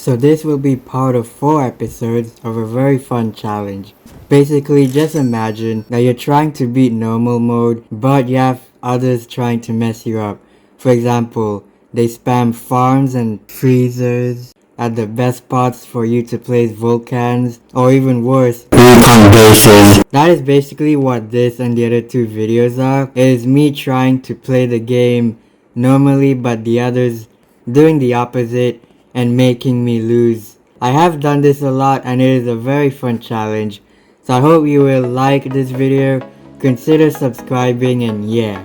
So this will be part of 4 episodes of a very fun challenge. Basically, just imagine that you're trying to beat normal mode, but you have others trying to mess you up. For example, they spam farms and freezers at the best spots for you to place volcans, or even worse, bases. That is basically what this and the other 2 videos are. It is me trying to play the game normally, but the others doing the opposite and making me lose. I have done this a lot and it is a very fun challenge. So I hope you will like this video, consider subscribing, and yeah.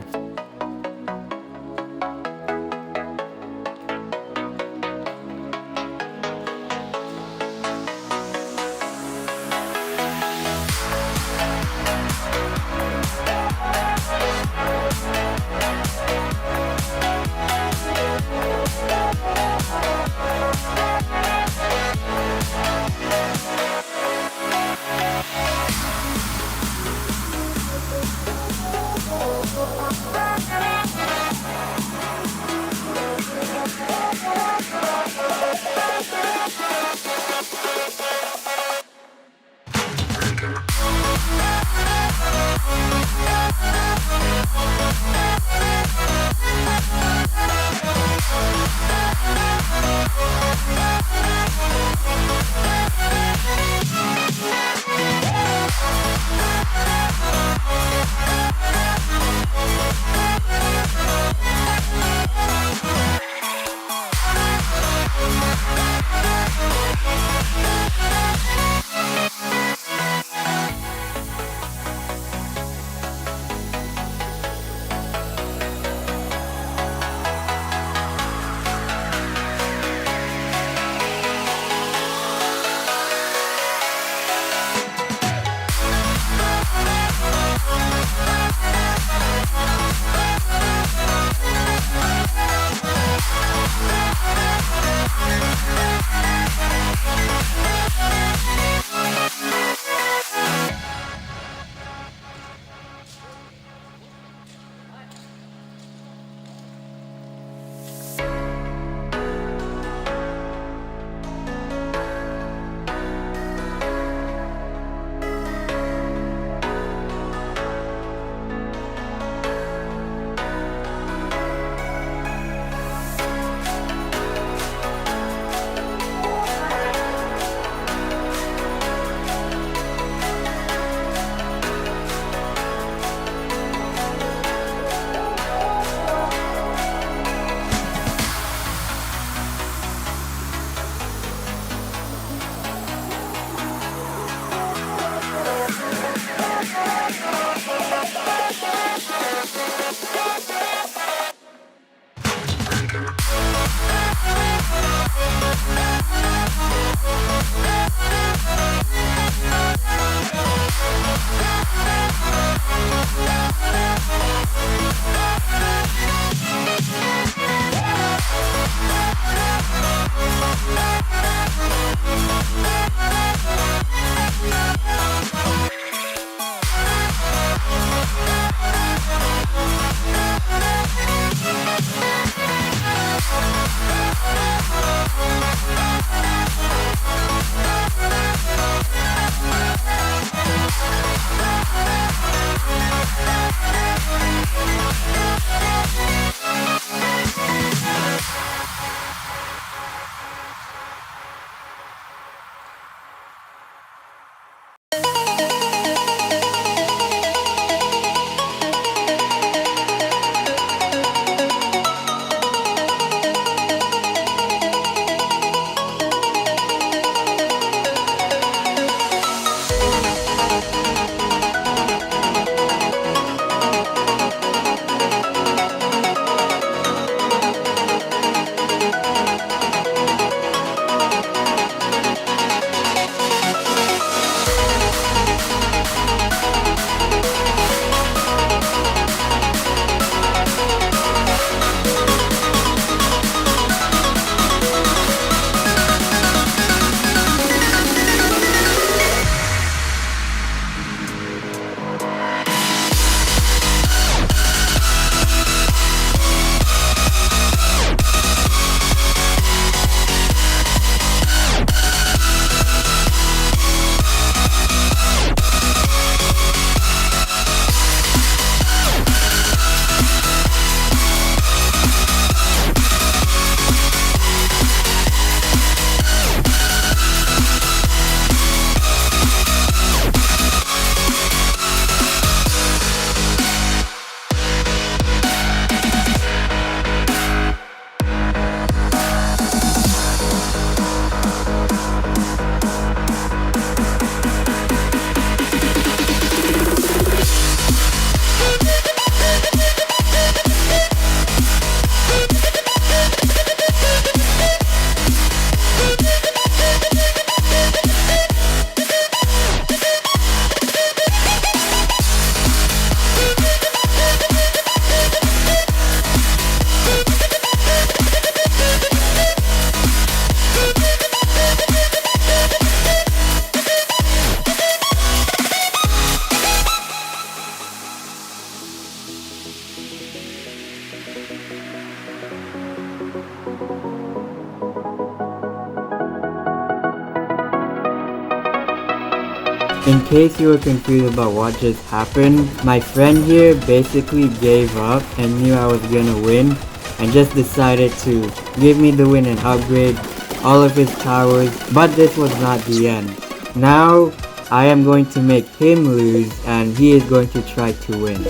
In case you were confused about what just happened, my friend here basically gave up and knew I was gonna win and just decided to give me the win and upgrade all of his towers, but this was not the end. Now, I am going to make him lose and he is going to try to win.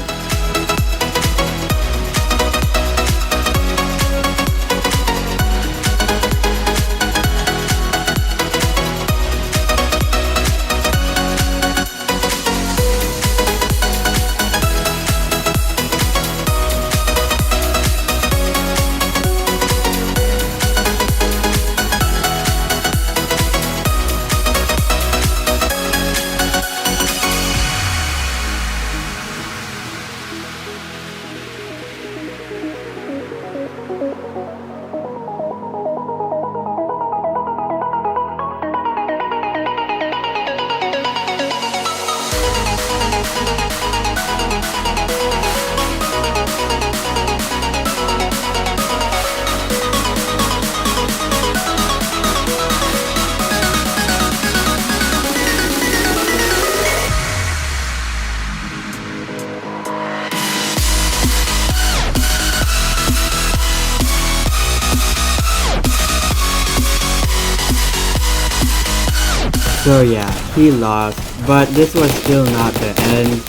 So yeah, he lost, but this was still not the end.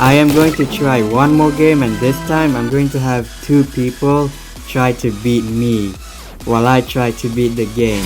I am going to try one more game and this time I'm going to have two people try to beat me while I try to beat the game.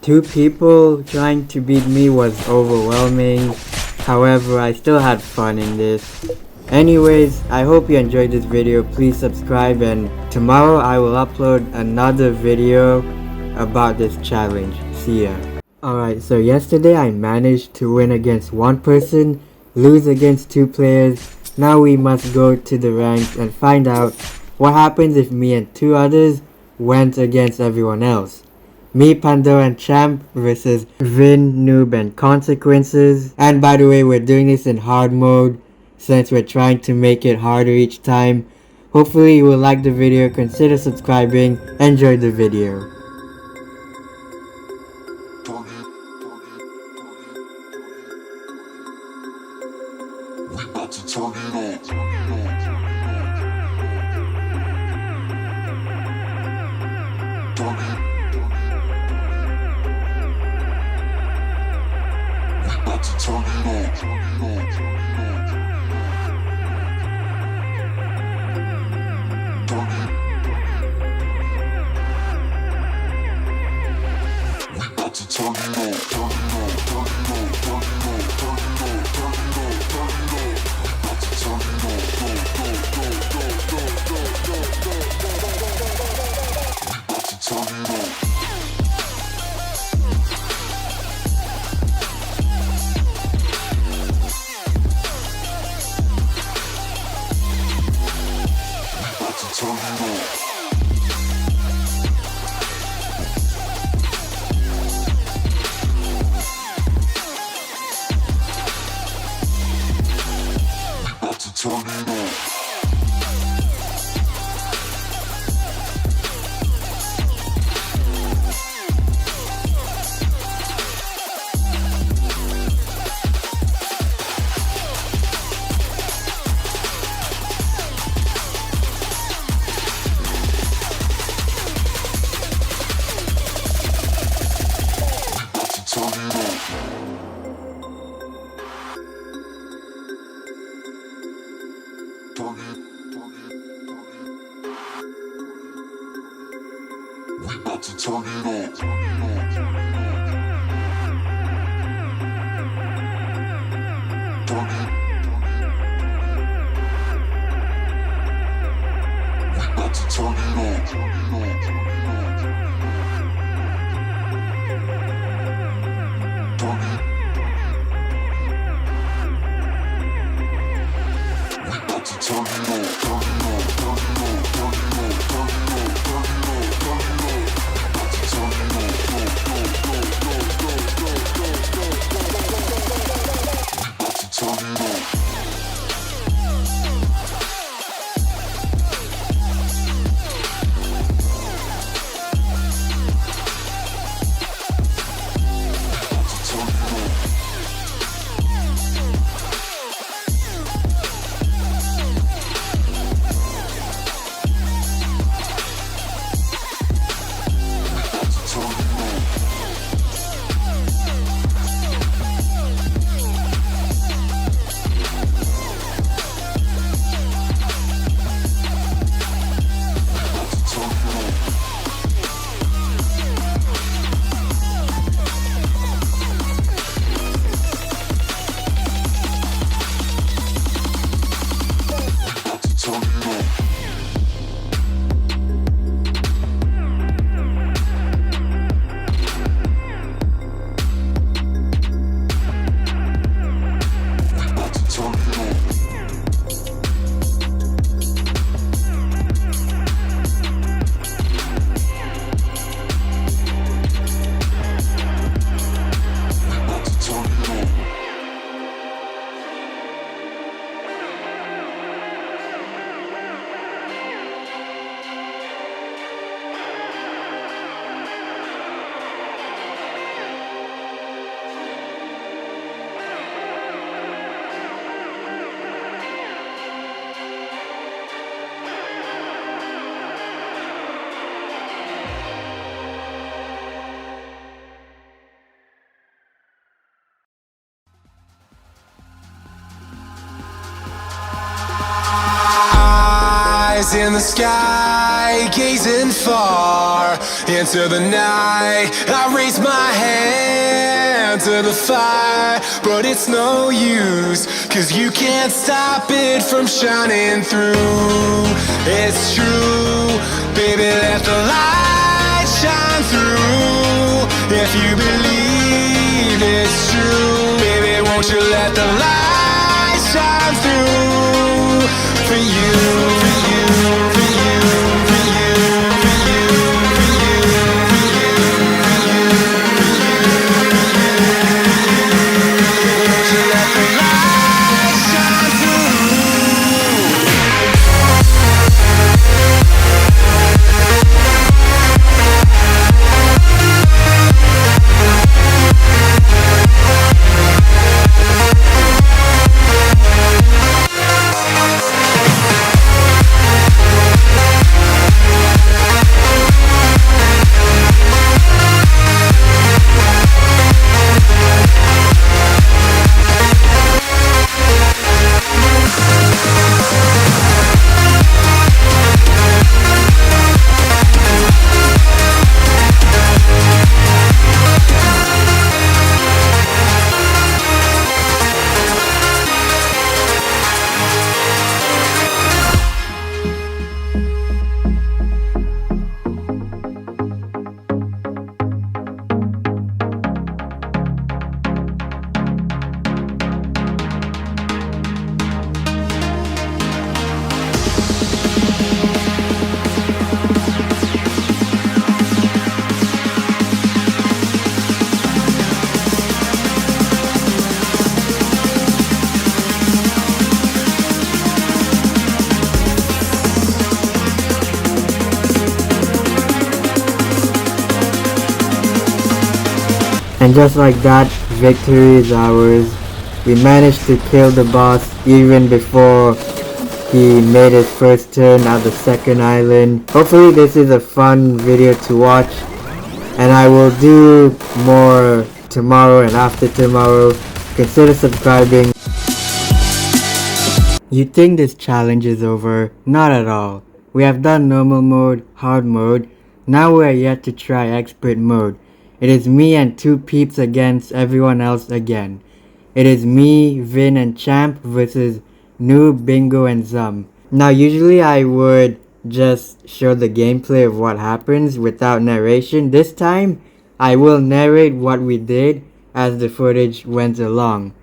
Two people trying to beat me was overwhelming. However, I still had fun in this. Anyways, I hope you enjoyed this video. Please subscribe and tomorrow I will upload another video about this challenge. See ya. Alright, so yesterday I managed to win against one person, lose against two players. Now we must go to the ranks and find out what happens if me and two others went against everyone else. Me, Pandora, and Champ versus Vin, Noob, and Consequences. And by the way, we're doing this in hard mode since we're trying to make it harder each time. Hopefully you will like the video, consider subscribing, enjoy the video. We about to turn it on. We about to turn it on. Turn it. We about to turn it on. Turn it. We about to turn it on. Turn it on. Turn it on. Turn it on. Turn it on. Turn it on. Turn it on. About to turn it on. Go, go, go, go, go, go, go, go, go. We about to turn it on. Eyes in the sky, gazing far into the night. I raise my hand to the fire, but it's no use, 'cause you can't stop it from shining through. It's true, baby, let the light shine through. If you believe it's true, baby, won't you let the light shine through for you, for you, for you, for you, for you, for you, for you, for you, won't you let the light shine through? And just like that, victory is ours. We managed to kill the boss even before he made his first turn at the second island. Hopefully this is a fun video to watch, and I will do more tomorrow and after tomorrow. Consider subscribing. You think this challenge is over? Not at all. We have done normal mode, hard mode, Now we are yet to try expert mode. It is me and two peeps against everyone else again. It is me, Vin and Champ versus Noob, Bingo and Zum. Now usually I would just show the gameplay of what happens without narration. This time I will narrate what we did as the footage went along.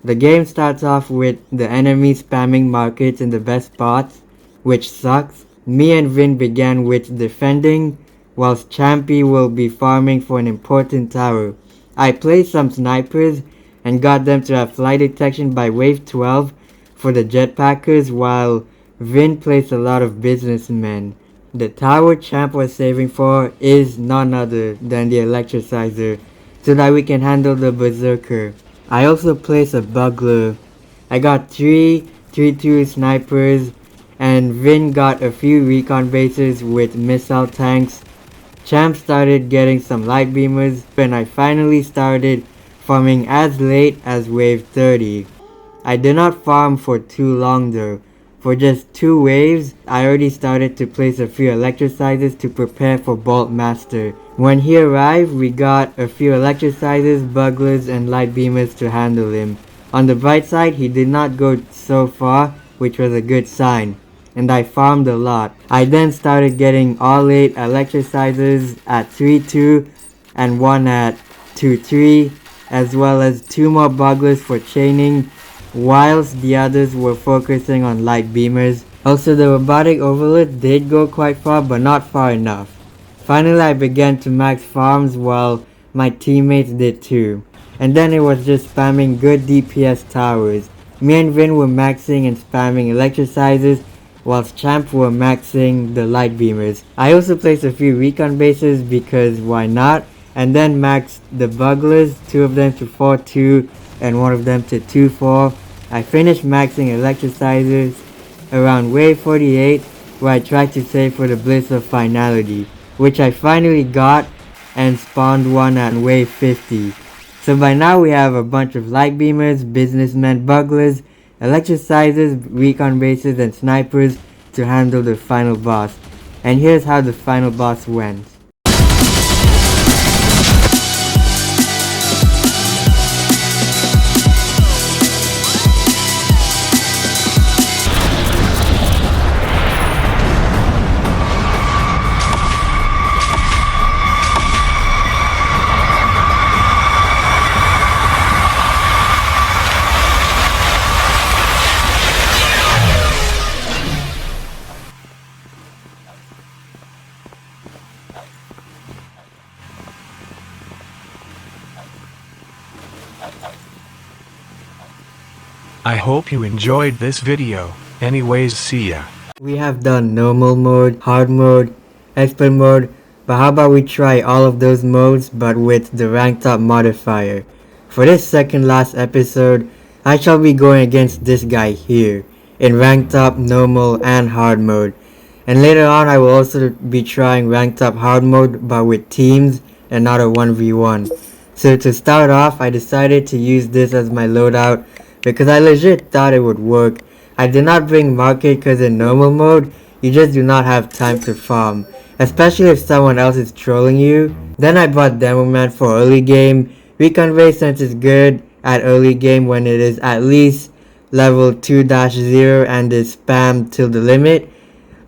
The game starts off with the enemy spamming markets in the best spots, which sucks. Me and Vin began with defending, whilst Champy will be farming for an important tower. I placed some snipers and got them to have flight detection by wave 12 for the jetpackers, while Vin placed a lot of businessmen. The tower Champ was saving for is none other than the electricizer, so that we can handle the berserker. I also placed a bugler. I got 3 snipers, and Vin got a few recon bases with missile tanks. Champ started getting some light beamers, and I finally started farming as late as wave 30. I did not farm for too long though. For just 2 waves, I already started to place a few electricizers to prepare for Bolt Master. When he arrived, we got a few electricizers, bugglers, and light beamers to handle him. On the bright side, he did not go so far, which was a good sign, and I farmed a lot. I then started getting all 8 electricizers at 3-2 and 1 at 2-3, as well as 2 more bugglers for chaining, whilst the others were focusing on light beamers. Also, the robotic overload did go quite far, but not far enough. Finally, I began to max farms while my teammates did too. And then it was just spamming good DPS towers. Me and Vin were maxing and spamming electricizers, whilst Champ were maxing the light beamers. I also placed a few recon bases because why not? And then maxed the bugglers, 2 of them to 4-2 and 1 of them to 2-4. I finished maxing electricizers around wave 48, where I tried to save for the Blitz of finality, which I finally got and spawned one at wave 50. So by now we have a bunch of light beamers, businessmen, bugglers, electricizers, recon bases and snipers to handle the final boss. And here's how the final boss went. I hope you enjoyed this video. Anyways, see ya. We have done normal mode, hard mode, expert mode, but how about we try all of those modes but with the ranked up modifier. For this second last episode, I shall be going against this guy here in ranked up, normal and hard mode. And later on I will also be trying ranked up hard mode but with teams and not a 1v1. So to start off, I decided to use this as my loadout because I legit thought it would work. I did not bring market because in normal mode, you just do not have time to farm, especially if someone else is trolling you. Then I bought Demo Man for early game. Reconvey since it's good at early game when it is at least level 2-0 and is spammed till the limit.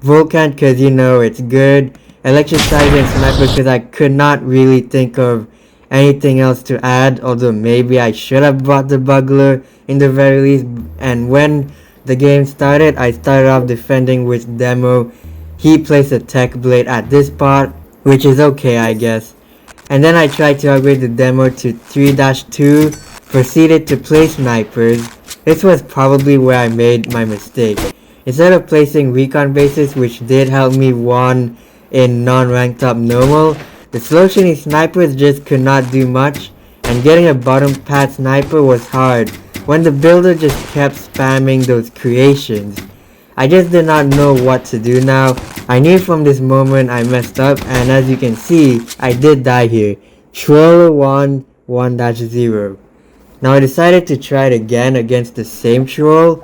Volcan cause you know it's good. Electricizer and Sniper because I could not really think of anything else to add, although maybe I should have bought the bugler in the very least. And when the game started, I started off defending with Demo. He placed a tech blade at this spot, which is okay I guess. And then I tried to upgrade the Demo to 3-2, proceeded to place snipers. This was probably where I made my mistake. Instead of placing recon bases, which did help me won in non-ranked up normal, the slow shooting snipers just could not do much, and getting a bottom pad sniper was hard when the builder just kept spamming those creations. I just did not know what to do now. I knew from this moment I messed up, and as you can see, I did die here. Troller won 1-0. Now I decided to try it again against the same troll.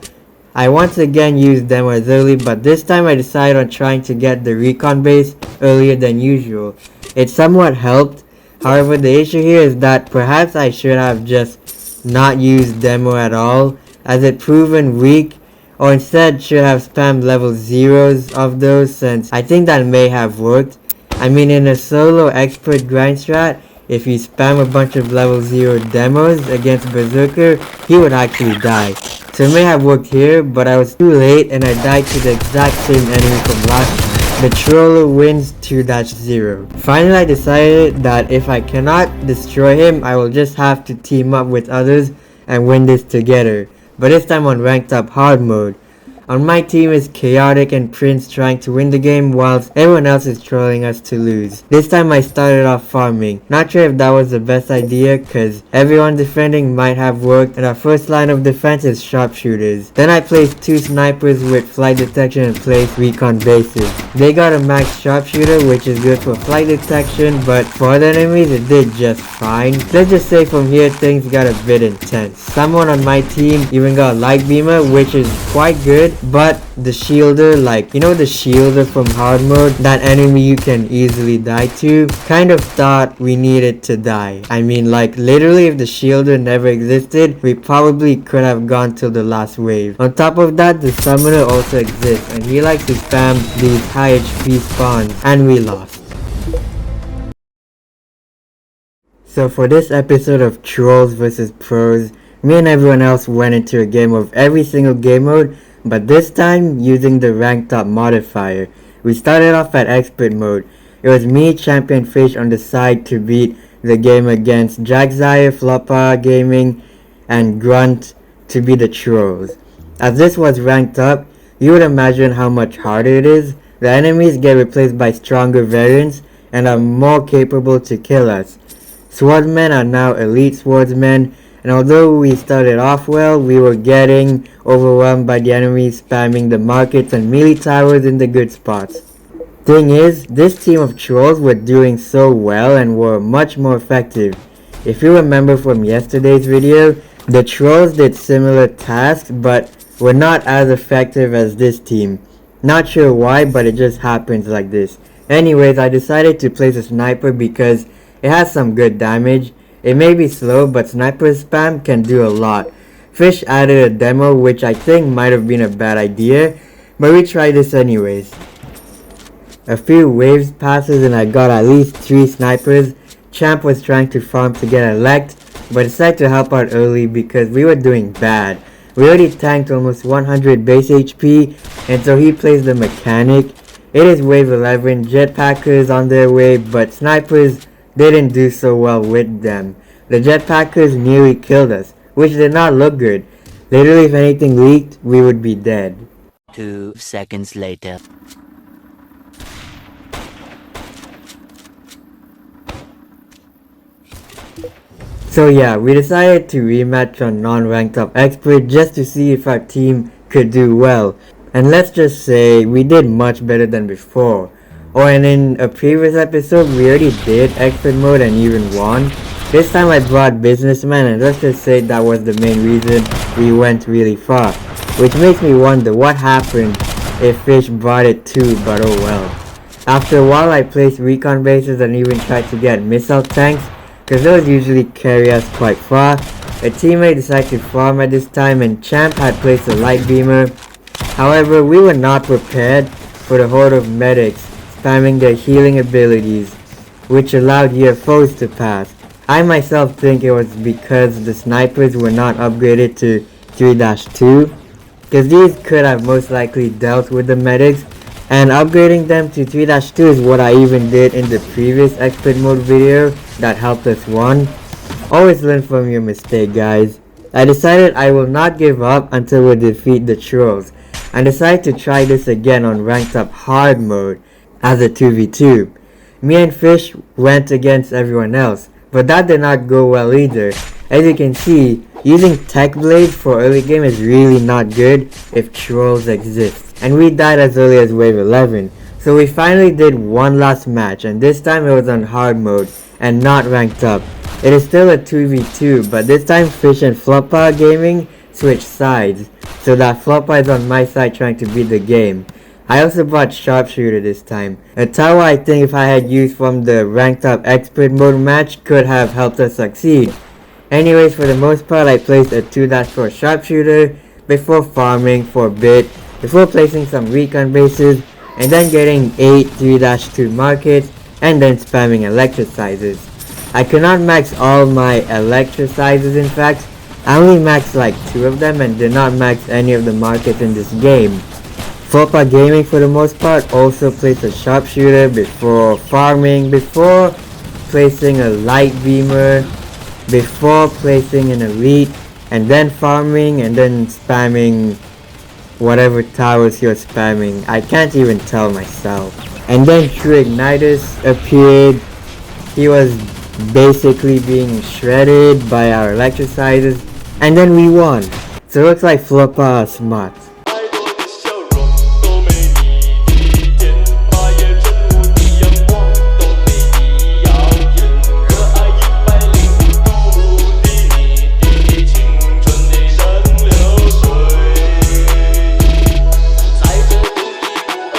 I once again used them as early, but this time I decided on trying to get the recon base earlier than usual. It somewhat helped. However, the issue here is that perhaps I should have just not used demo at all, as it proven weak, or instead should have spammed level 0s of those, since I think that may have worked. I mean, in a solo expert grind strat, if you spam a bunch of level 0 demos against Berserker, he would actually die. So it may have worked here, but I was too late and I died to the exact same enemy from last time. The Troller wins 2-0. Finally, I decided that if I cannot destroy him, I will just have to team up with others and win this together. But this time on ranked up hard mode. On my team is Chaotic and Prince trying to win the game whilst everyone else is trolling us to lose. This time I started off farming. Not sure if that was the best idea cause everyone defending might have worked and our first line of defense is sharpshooters. Then I placed 2 snipers with flight detection and placed recon bases. They got a max sharpshooter which is good for flight detection, but for other enemies it did just fine. Let's just say from here things got a bit intense. Someone on my team even got a light beamer which is quite good. But the shielder, like, you know the shielder from hard mode, that enemy you can easily die to, kind of thought we needed to die. I mean, like, literally if the shielder never existed, we probably could have gone till the last wave. On top of that, the summoner also exists, and he likes to spam these high HP spawns, and we lost. So for this episode of Trolls vs Pros, me and everyone else went into a game of every single game mode, but this time using the ranked up modifier. We started off at expert mode. It was me, Champion Fish on the side to beat the game against Jackzire, Floppa Gaming, and Grunt to be the trolls. As this was ranked up, you would imagine how much harder it is. The enemies get replaced by stronger variants and are more capable to kill us. Swordsmen are now elite swordsmen, and although we started off well, we were getting overwhelmed by the enemies spamming the markets and melee towers in the good spots. Thing is, this team of trolls were doing so well and were much more effective. If you remember from yesterday's video, the trolls did similar tasks but were not as effective as this team. Not sure why, but it just happens like this. Anyways, I decided to place a sniper because it has some good damage. It may be slow, but sniper spam can do a lot. Fish added a demo which I think might have been a bad idea, but we tried this anyways. A few waves passes and I got at least 3 snipers. Champ was trying to farm to get elect, but decided to help out early because we were doing bad. We already tanked almost 100 base HP, and so he plays the mechanic. It is wave 11, jetpackers on their way, but snipers didn't do so well with them. The jetpackers nearly killed us, which did not look good. Literally, if anything leaked, we would be dead. 2 seconds later. So yeah, we decided to rematch on non-ranked up expert just to see if our team could do well. And let's just say we did much better than before. And in a previous episode, we already did expert mode and even won. This time I brought businessman, and let's just say that was the main reason we went really far. Which makes me wonder what happened if Fish brought it too, but oh well. After a while I placed recon bases and even tried to get missile tanks, cause those usually carry us quite far. A teammate decided to farm at this time and Champ had placed a light beamer. However, we were not prepared for the horde of medics spamming their healing abilities, which allowed UFOs to pass. I myself think it was because the snipers were not upgraded to 3-2, because these could have most likely dealt with the medics, and upgrading them to 3-2 is what I even did in the previous expert mode video that helped us won. Always learn from your mistake, guys. I decided I will not give up until we defeat the trolls, and decided to try this again on ranked up hard mode as a 2v2. Me and Fish went against everyone else, but that did not go well either. As you can see, using tech blades for early game is really not good if trolls exist. And we died as early as wave 11. So we finally did one last match, and this time it was on hard mode and not ranked up. It is still a 2v2, but this time Fish and Floppa Gaming switched sides, so that Floppa is on my side trying to beat the game. I also bought Sharpshooter this time. A tower I think if I had used from the ranked up expert mode match could have helped us succeed. Anyways, for the most part I placed a 2-4 Sharpshooter before farming for a bit, before placing some recon bases, and then getting 8 3-2 markets, and then spamming electricizers. I could not max all my electricizers in fact. I only maxed like 2 of them and did not max any of the markets in this game. Fopa Gaming for the most part also placed a Sharpshooter before farming, before placing a light beamer, before placing an elite, and then farming, and then spamming whatever towers you're spamming. I can't even tell myself. And then True Ignitus appeared. He was basically being shredded by our electricizers, and then we won. So it looks like Flopa smart.